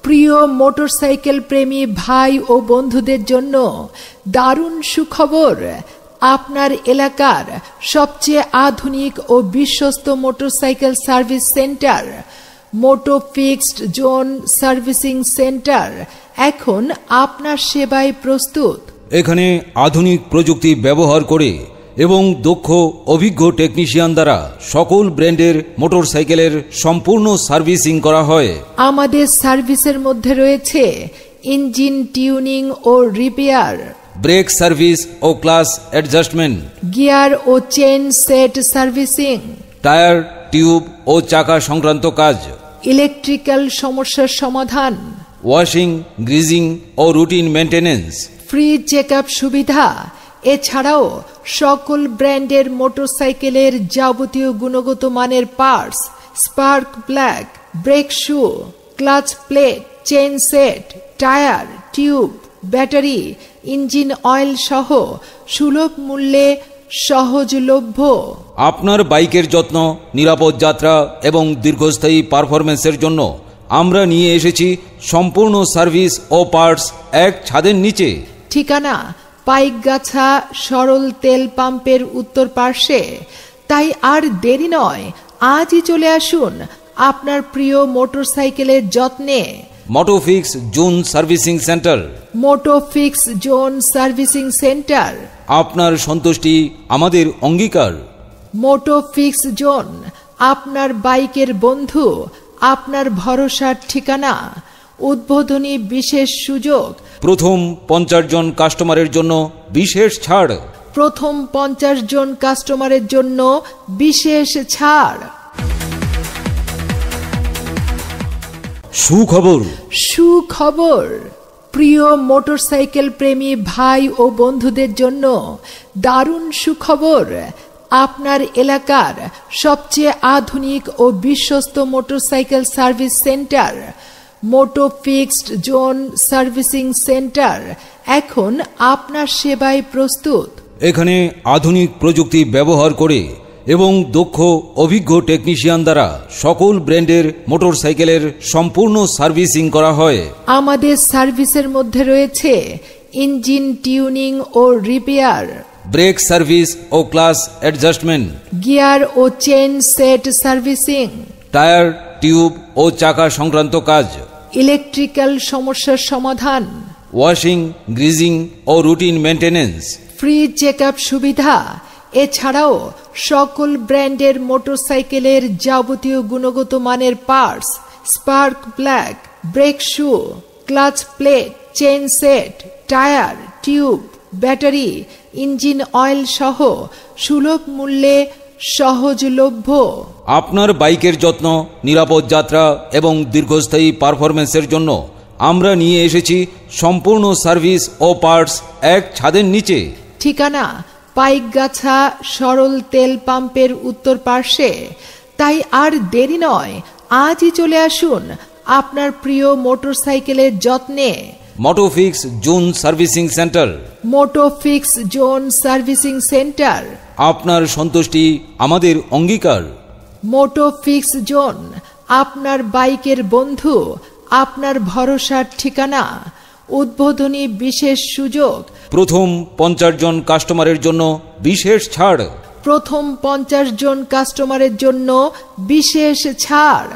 প্রিয় মোটরসাইকেল প্রেমী ভাই ও বন্ধুদের জন্য দারুণ সুখবর। আপনার এলাকার সবচেয়ে আধুনিক ও বিশ্বস্ত মোটরসাইকেল সার্ভিস সেন্টার মোটো ফিক্সড জোন সার্ভিসিং সেন্টার এখন আপনার সেবায় প্রস্তুত। এখানে আধুনিক প্রযুক্তি ব্যবহার করে এবং দক্ষ অভিজ্ঞ টেকনিশিয়ান দ্বারা সকল ব্র্যান্ডের মোটরসাইকেলের সম্পূর্ণ সার্ভিসিং করা হয়। আমাদের সার্ভিসের মধ্যে রয়েছে ইঞ্জিন টিউনিং ও রিপেয়ার, ব্রেক সার্ভিস ও ক্লাস অ্যাডজাস্টমেন্ট, গিয়ার ও chain set servicing, tyre, tube ও চাকা সংক্রান্ত কাজ, ইলেকট্রিক্যাল সমস্যার সমাধান, ওয়াশিং, গ্রিজিং ও রুটিন মেইনটেনেন্স, ফ্রি চেকআপ সুবিধা। এছাড়াও সকল ব্র্যান্ডের মোটরসাইকেলের যাবতীয় গুণগত মানের parts, spark plug, brake shoe, clutch plate, chain set, tyre, tube, battery, engine oil সহ সুলভ মূল্যে সহজলভ্য। আপনার বাইকের যত্ন, নিরাপদ যাত্রা এবং দীর্ঘস্থায়ী পারফরমেন্সের জন্য আমরা নিয়ে এসেছি সম্পূর্ণ সার্ভিস ও পার্টস এক ছাদের নিচে। ঠিকানা পাইকগাছা সরল তেল পাম্পের উত্তর পার্শ্বে। তাই আর দেরি নয়, আজই চলে আসুন আপনার প্রিয় মোটরসাইকেলের যত্নে। Motofix zone servicing centre. Motofix zone servicing centre, আপনার সন্তুষ্টি আমাদের অঙ্গীকার। মোটোফিক্স জোন আপনার বাইকের বন্ধু, আপনার ভরসার ঠিকানা। উদ্বোধনী বিশেষ সুযোগ, প্রথম 50 জন কাস্টমারের জন্য বিশেষ ছাড়। প্রথম 50 জন কাস্টমারের জন্য বিশেষ ছাড়। সুখবর, সুখবর। প্রিয় মোটরসাইকেল প্রেমী ভাই ও বন্ধুদের জন্য দারুণ সুখবর। আপনার এলাকার সবচেয়ে আধুনিক ও বিশ্বস্ত মোটরসাইকেল সার্ভিস সেন্টার মোটো ফিক্সড জোন সার্ভিসিং সেন্টার এখন আপনার সেবায় প্রস্তুত। এখানে আধুনিক প্রযুক্তি ব্যবহার করে এবং দক্ষ অভিজ্ঞ টেকনিশিয়ান দ্বারা সকল ব্র্যান্ডের মোটরসাইকেলের সম্পূর্ণ সার্ভিসিং করা হয়। আমাদের সার্ভিসের মধ্যে রয়েছে ইঞ্জিন টিউনিং ও রিপেয়ার, ব্রেক সার্ভিস ও ক্লাস অ্যাডজাস্টমেন্ট, গিয়ার ও chain set servicing, tyre, tube ও চাকা সংক্রান্ত কাজ, ইলেকট্রিক্যাল সমস্যার সমাধান, ওয়াশিং, গ্রিজিং ও রুটিন মেইনটেনেন্স, ফ্রি চেকআপ সুবিধা। এছাড়াও সকল ব্র্যান্ডের মোটরসাইকেলের যাবতীয় গুণগত মানের parts, spark plug, brake shoe, clutch plate, chain set, tyre, tube, battery, engine oil সহ সুলভ মূল্যে সহজলভ্য। আপনার বাইকের যত্ন, নিরাপদ যাত্রা এবং দীর্ঘস্থায়ী পারফরমেন্সের জন্য আমরা নিয়ে এসেছি সম্পূর্ণ সার্ভিস ও পার্টস এক ছাদের নিচে। ঠিকানা পাইকগাছা সরল তেল পাম্পের উত্তর পার্শ্বে। তাই আর দেরি নয়, আজই চলে আসুন আপনার প্রিয় মোটরসাইকেলের যত্নে। Motofix zone servicing centre. Motofix zone servicing centre, আপনার সন্তুষ্টি আমাদের অঙ্গীকার। মোটোফিক্স জোন আপনার বাইকের বন্ধু, আপনার ভরসার ঠিকানা। উদ্বোধনী বিশেষ সুযোগ, প্রথম 50 জন কাস্টমারের জন্য বিশেষ ছাড়। প্রথম 50 জন কাস্টমারের জন্য বিশেষ ছাড়।